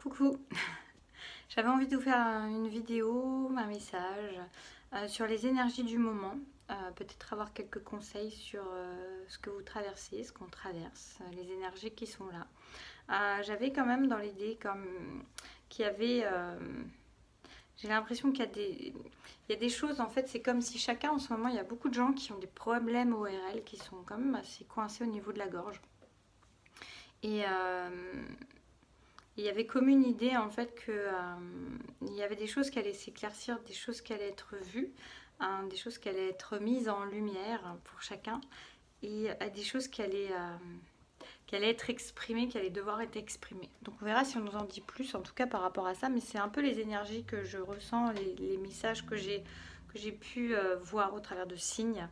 Coucou, j'avais envie de vous faire une vidéo, un message sur les énergies du moment. Peut-être avoir quelques conseils sur ce que vous traversez, ce qu'on traverse, les énergies qui sont là. J'avais quand même dans l'idée comme qu'il y avait... j'ai l'impression qu'il y a des choses, en fait, c'est comme si chacun en ce moment, il y a beaucoup de gens qui ont des problèmes ORL, qui sont quand même assez coincés au niveau de la gorge. Et il y avait comme une idée en fait que il y avait des choses qui allaient s'éclaircir, des choses qui allaient être vues, hein, des choses qui allaient être mises en lumière pour chacun, et des choses qui allaient être exprimées, qui allaient devoir être exprimées. Donc on verra si on nous en dit plus en tout cas par rapport à ça, mais c'est un peu les énergies que je ressens, les messages que j'ai pu voir au travers de signes.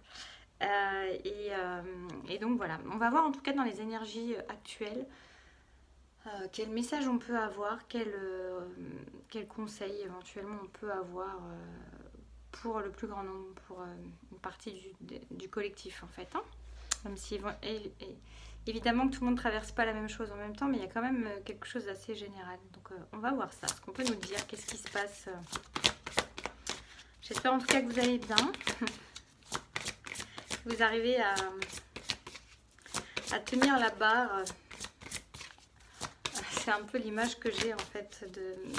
Et donc voilà, on va voir en tout cas dans les énergies actuelles quel message on peut avoir, quel conseil éventuellement on peut avoir pour le plus grand nombre, pour une partie du collectif en fait. Hein. Même si évidemment que tout le monde ne traverse pas la même chose en même temps, mais il y a quand même quelque chose d'assez général. Donc on va voir ça, ce qu'on peut nous dire, qu'est-ce qui se passe. J'espère en tout cas que vous allez bien, que vous arrivez à tenir la barre. C'est un peu l'image que j'ai en fait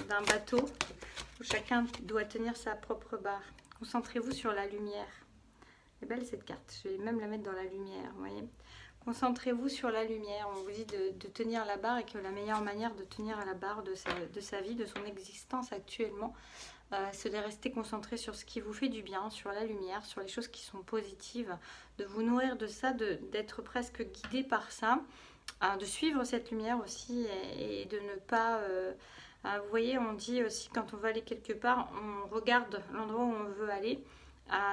d'un bateau où chacun doit tenir sa propre barre. Concentrez-vous sur la lumière. Elle est belle cette carte, je vais même la mettre dans la lumière, vous voyez. Concentrez-vous sur la lumière. On vous dit de tenir la barre et que la meilleure manière de tenir à la barre de sa vie, de son existence actuellement, c'est de rester concentré sur ce qui vous fait du bien, sur la lumière, sur les choses qui sont positives, de vous nourrir de ça, d'être presque guidé par ça. De suivre cette lumière aussi et de ne pas... vous voyez, on dit aussi quand on veut aller quelque part, on regarde l'endroit où on veut aller.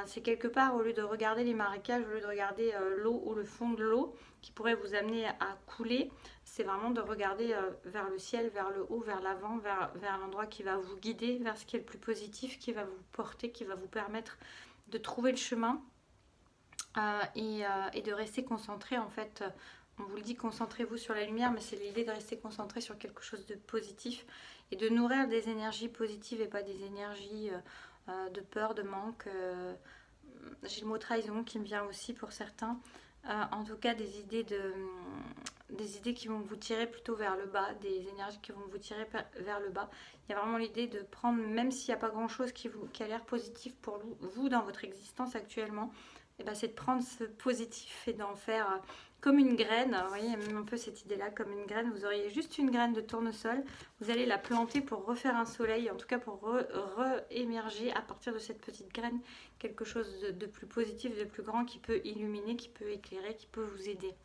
C'est quelque part, au lieu de regarder les marécages, au lieu de regarder l'eau ou le fond de l'eau qui pourrait vous amener à couler, c'est vraiment de regarder vers le ciel, vers le haut, vers l'avant, vers l'endroit qui va vous guider, vers ce qui est le plus positif, qui va vous porter, qui va vous permettre de trouver le chemin et de rester concentré en fait. On vous le dit, concentrez-vous sur la lumière, mais c'est l'idée de rester concentré sur quelque chose de positif et de nourrir des énergies positives et pas des énergies de peur, de manque. J'ai le mot trahison qui me vient aussi pour certains. En tout cas, des idées qui vont vous tirer plutôt vers le bas, des énergies qui vont vous tirer vers le bas. Il y a vraiment l'idée de prendre, même s'il n'y a pas grand-chose qui a l'air positif pour vous dans votre existence actuellement, et ben c'est de prendre ce positif et d'en faire comme une graine. Vous voyez, même un peu cette idée-là, comme une graine. Vous auriez juste une graine de tournesol, vous allez la planter pour refaire un soleil, en tout cas pour re-émerger à partir de cette petite graine quelque chose de plus positif, de plus grand qui peut illuminer, qui peut éclairer, qui peut vous aider.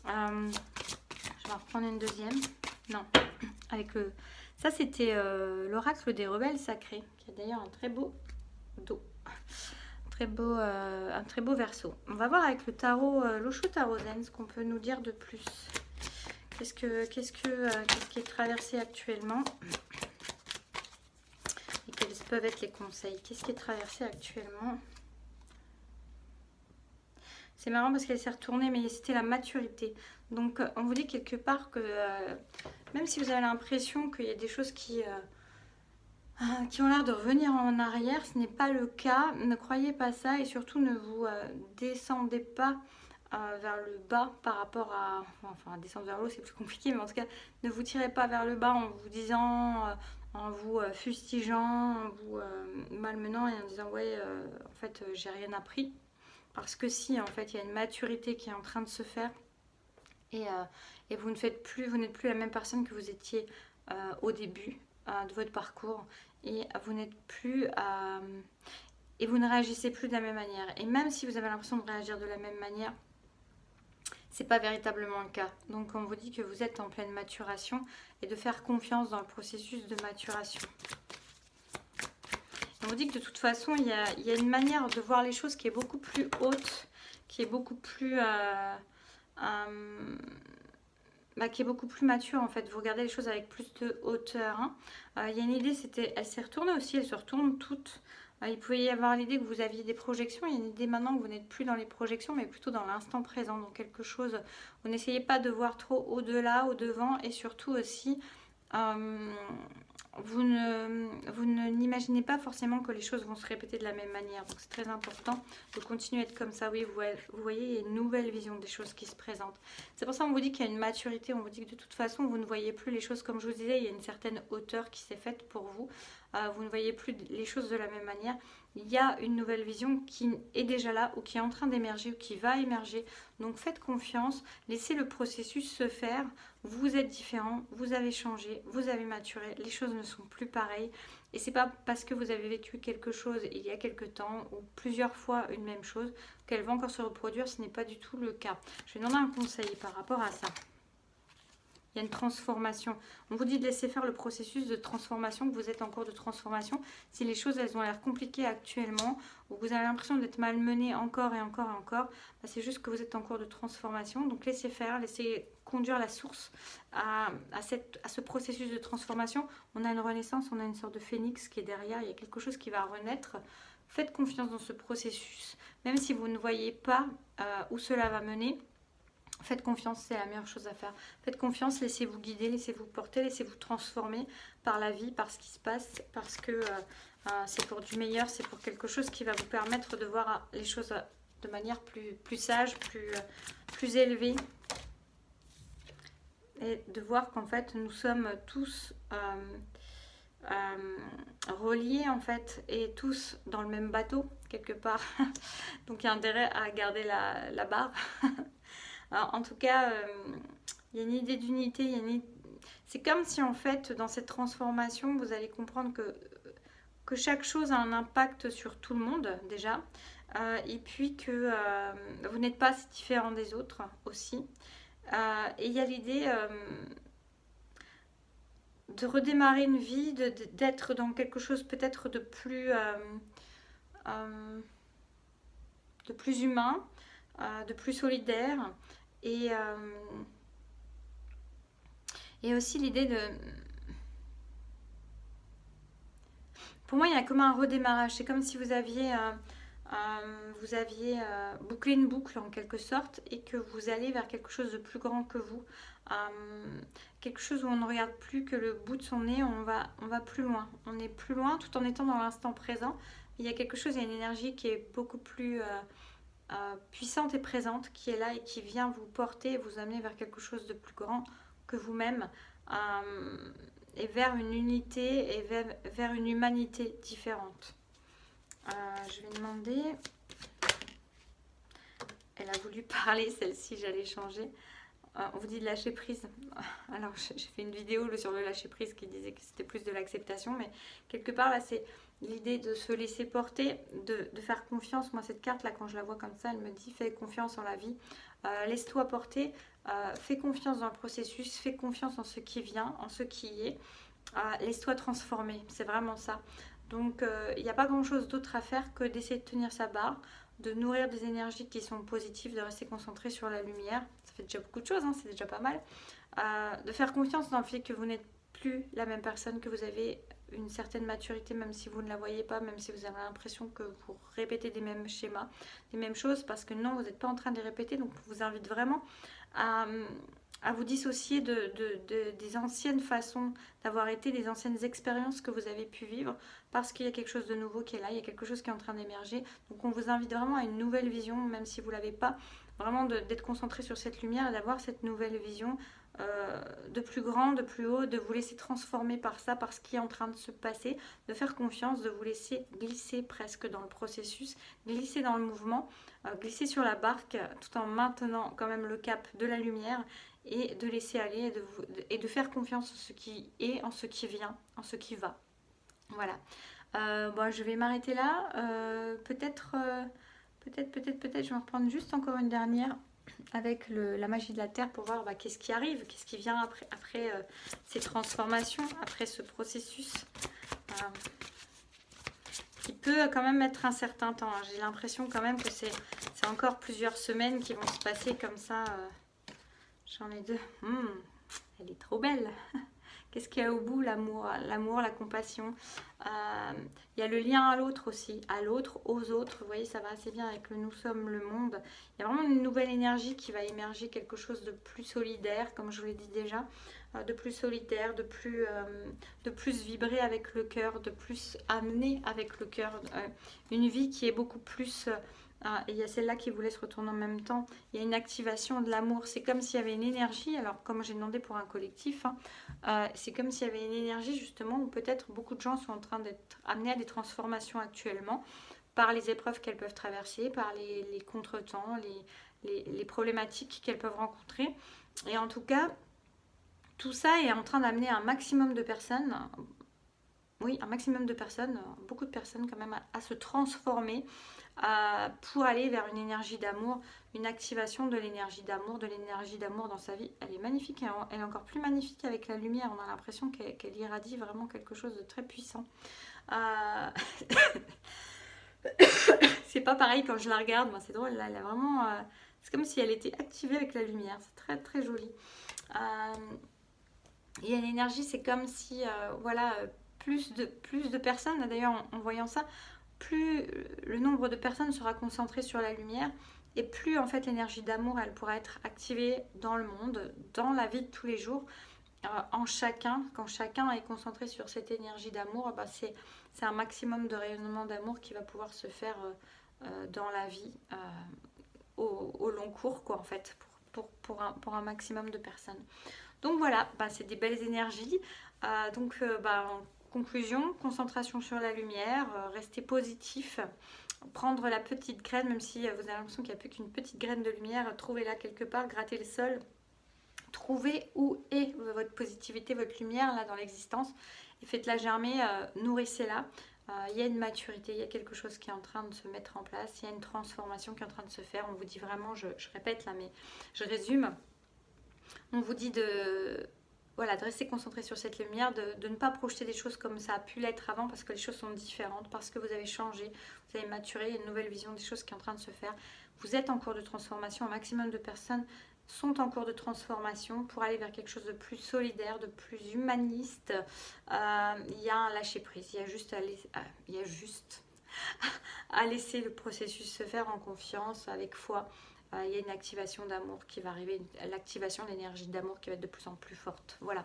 Je vais en reprendre une deuxième. Non, avec le... Ça c'était l'oracle des rebelles sacrés, qui a d'ailleurs un très beau dos. Un très beau verso. On va voir avec le tarot, l'Osho Tarot Zen, ce qu'on peut nous dire de plus. Qu'est-ce qui est traversé actuellement et quels peuvent être les conseils. Qu'est-ce qui est traversé actuellement? C'est marrant parce qu'elle s'est retournée, mais c'était la maturité. Donc on vous dit quelque part que même si vous avez l'impression qu'il y a des choses qui ont l'air de revenir en arrière, ce n'est pas le cas. Ne croyez pas ça et surtout ne vous descendez pas vers le bas par rapport à... Enfin, descendre vers l'eau c'est plus compliqué, mais en tout cas, ne vous tirez pas vers le bas en vous disant, en vous fustigeant, en vous malmenant et en disant ouais, en fait, j'ai rien appris. Parce que si, en fait, il y a une maturité qui est en train de se faire et vous n'êtes plus la même personne que vous étiez au début de votre parcours et vous n'êtes plus et vous ne réagissez plus de la même manière. Et même si vous avez l'impression de réagir de la même manière, c'est pas véritablement le cas. Donc on vous dit que vous êtes en pleine maturation et de faire confiance dans le processus de maturation. On vous dit que de toute façon, il y a une manière de voir les choses qui est beaucoup plus haute, qui est beaucoup plus qui est beaucoup plus mature en fait. Vous regardez les choses avec plus de hauteur. Hein. Il y a une idée, elle s'est retournée aussi, elle se retourne toute. Il pouvait y avoir l'idée que vous aviez des projections. Il y a une idée maintenant que vous n'êtes plus dans les projections, mais plutôt dans l'instant présent. Donc quelque chose, vous n'essayez pas de voir trop au-delà, au-devant, et surtout aussi vous n'imaginez pas forcément que les choses vont se répéter de la même manière. Donc c'est très important de continuer à être comme ça. Oui, vous voyez, il y a une nouvelle vision des choses qui se présentent. C'est pour ça qu'on vous dit qu'il y a une maturité. On vous dit que de toute façon, vous ne voyez plus les choses comme je vous disais. Il y a une certaine hauteur qui s'est faite pour vous. Vous ne voyez plus les choses de la même manière. Il y a une nouvelle vision qui est déjà là ou qui est en train d'émerger ou qui va émerger. Donc faites confiance, laissez le processus se faire. Vous êtes différent, vous avez changé, vous avez maturé, les choses ne sont plus pareilles. Et c'est pas parce que vous avez vécu quelque chose il y a quelque temps ou plusieurs fois une même chose qu'elle va encore se reproduire. Ce n'est pas du tout le cas. Je vais demander un conseil par rapport à ça. Il y a une transformation. On vous dit de laisser faire le processus de transformation, que vous êtes en cours de transformation. Si les choses, elles ont l'air compliquées actuellement, ou vous avez l'impression d'être malmené encore et encore et encore, bah c'est juste que vous êtes en cours de transformation. Donc laissez faire, laissez conduire la source à ce processus de transformation. On a une renaissance, on a une sorte de phénix qui est derrière, il y a quelque chose qui va renaître. Faites confiance dans ce processus, même si vous ne voyez pas où cela va mener. Faites confiance, c'est la meilleure chose à faire. Faites confiance, laissez-vous guider, laissez-vous porter, laissez-vous transformer par la vie, par ce qui se passe, parce que c'est pour du meilleur, c'est pour quelque chose qui va vous permettre de voir les choses de manière plus sage, plus élevée. Et de voir qu'en fait, nous sommes tous reliés, en fait, et tous dans le même bateau, quelque part. Donc il y a intérêt à garder la barre. Alors, en tout cas, il y a une idée d'unité. C'est comme si en fait, dans cette transformation, vous allez comprendre que chaque chose a un impact sur tout le monde déjà. Et puis que vous n'êtes pas si différent des autres aussi. Et il y a l'idée de redémarrer une vie, d'être dans quelque chose peut-être de plus humain, de plus solidaire. Et aussi l'idée de... Pour moi, il y a comme un redémarrage. C'est comme si vous aviez bouclé une boucle en quelque sorte et que vous allez vers quelque chose de plus grand que vous. Quelque chose où on ne regarde plus que le bout de son nez, on va plus loin. On est plus loin tout en étant dans l'instant présent. Il y a quelque chose, il y a une énergie qui est beaucoup plus... puissante et présente qui est là et qui vient vous porter et vous amener vers quelque chose de plus grand que vous-même et vers une unité et vers une humanité différente. Je vais demander... Elle a voulu parler, celle-ci, j'allais changer. On vous dit de lâcher prise. Alors, j'ai fait une vidéo sur le lâcher prise qui disait que c'était plus de l'acceptation, mais quelque part, là, c'est l'idée de se laisser porter, de faire confiance. Moi, cette carte-là, quand je la vois comme ça, elle me dit fais confiance en la vie, laisse-toi porter, fais confiance dans le processus, fais confiance en ce qui vient, en ce qui est, laisse-toi transformer. C'est vraiment ça. Donc, il n'y a pas grand-chose d'autre à faire que d'essayer de tenir sa barre, de nourrir des énergies qui sont positives, de rester concentré sur la lumière. Ça fait déjà beaucoup de choses, hein, c'est déjà pas mal. De faire confiance dans le fait que vous n'êtes plus la même personne, que vous avez une certaine maturité, même si vous ne la voyez pas, même si vous avez l'impression que vous répétez des mêmes schémas, des mêmes choses, parce que non, vous n'êtes pas en train de les répéter. Donc, je vous invite vraiment à vous dissocier des anciennes façons d'avoir été, des anciennes expériences que vous avez pu vivre, parce qu'il y a quelque chose de nouveau qui est là, il y a quelque chose qui est en train d'émerger. Donc on vous invite vraiment à une nouvelle vision, même si vous ne l'avez pas, vraiment d'être concentré sur cette lumière et d'avoir cette nouvelle vision de plus grand, de plus haut, de vous laisser transformer par ça, par ce qui est en train de se passer, de faire confiance, de vous laisser glisser presque dans le processus, glisser dans le mouvement, glisser sur la barque tout en maintenant quand même le cap de la lumière et de laisser aller et de faire confiance en ce qui est, en ce qui vient, en ce qui va. Voilà. Bon, je vais m'arrêter là. Peut-être, je vais en reprendre juste encore une dernière avec la magie de la Terre pour voir qu'est-ce qui arrive, qu'est-ce qui vient après ces transformations, après ce processus qui peut quand même mettre un certain temps. J'ai l'impression quand même que c'est encore plusieurs semaines qui vont se passer comme ça. J'en ai deux. Elle est trop belle. Qu'est-ce qu'il y a au bout? L'amour, la compassion. Il y a le lien à l'autre aussi, à l'autre, aux autres. Vous voyez, ça va assez bien avec le nous sommes, le monde. Il y a vraiment une nouvelle énergie qui va émerger, quelque chose de plus solidaire, comme je vous l'ai dit déjà. de plus solitaire, de plus vibrer avec le cœur, de plus amener avec le cœur. Une vie qui est beaucoup plus... et il y a celle-là qui vous laisse retourner en même temps. Il y a une activation de l'amour. C'est comme s'il y avait une énergie. Alors, comme j'ai demandé pour un collectif, c'est comme s'il y avait une énergie justement où peut-être beaucoup de gens sont en train d'être amenés à des transformations actuellement par les épreuves qu'elles peuvent traverser, par les contretemps, les problématiques qu'elles peuvent rencontrer. Et en tout cas, tout ça est en train d'amener un maximum de personnes, oui, un maximum de personnes, beaucoup de personnes quand même, à se transformer pour aller vers une énergie d'amour, une activation de l'énergie d'amour dans sa vie. Elle est magnifique, elle est encore plus magnifique avec la lumière. On a l'impression qu'elle irradie vraiment quelque chose de très puissant. C'est pas pareil quand je la regarde, moi c'est drôle, là, elle a vraiment... c'est comme si elle était activée avec la lumière, c'est très très joli. Il y a une énergie, c'est comme si, voilà, plus de personnes, d'ailleurs en voyant ça, plus le nombre de personnes sera concentré sur la lumière, et plus en fait l'énergie d'amour, elle pourra être activée dans le monde, dans la vie de tous les jours, en chacun. Quand chacun est concentré sur cette énergie d'amour, bah c'est un maximum de rayonnement d'amour qui va pouvoir se faire dans la vie au long cours, quoi, en fait, pour un maximum de personnes. Donc voilà, bah, c'est des belles énergies. En conclusion, concentration sur la lumière, rester positif, prendre la petite graine, même si vous avez l'impression qu'il n'y a plus qu'une petite graine de lumière, trouvez-la quelque part, grattez le sol, trouvez où est votre positivité, votre lumière là dans l'existence, et faites-la germer, nourrissez-la. Il y a une maturité, il y a quelque chose qui est en train de se mettre en place, il y a une transformation qui est en train de se faire. On vous dit vraiment, je répète là, mais je résume. On vous dit de rester concentré sur cette lumière, de ne pas projeter des choses comme ça a pu l'être avant, parce que les choses sont différentes, parce que vous avez changé, vous avez maturé, il y a une nouvelle vision des choses qui est en train de se faire. Vous êtes en cours de transformation, un maximum de personnes sont en cours de transformation pour aller vers quelque chose de plus solidaire, de plus humaniste. Il y a un lâcher prise, il y a juste à laisser le processus se faire en confiance, avec foi. Il y a une activation d'amour qui va arriver, l'activation de l'énergie d'amour qui va être de plus en plus forte. Voilà.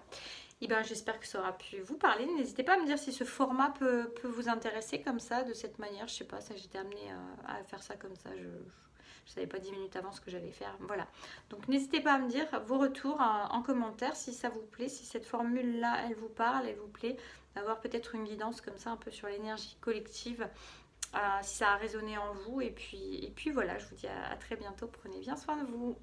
Et ben, j'espère que ça aura pu vous parler. N'hésitez pas à me dire si ce format peut vous intéresser comme ça, de cette manière. Je sais pas, ça j'étais amenée à faire ça comme ça. Je ne savais pas 10 minutes avant ce que j'allais faire. Voilà. Donc n'hésitez pas à me dire vos retours en commentaire si ça vous plaît, si cette formule-là, elle vous parle, elle vous plaît, d'avoir peut-être une guidance comme ça un peu sur l'énergie collective. Si ça a résonné en vous, et puis voilà, je vous dis à très bientôt, prenez bien soin de vous.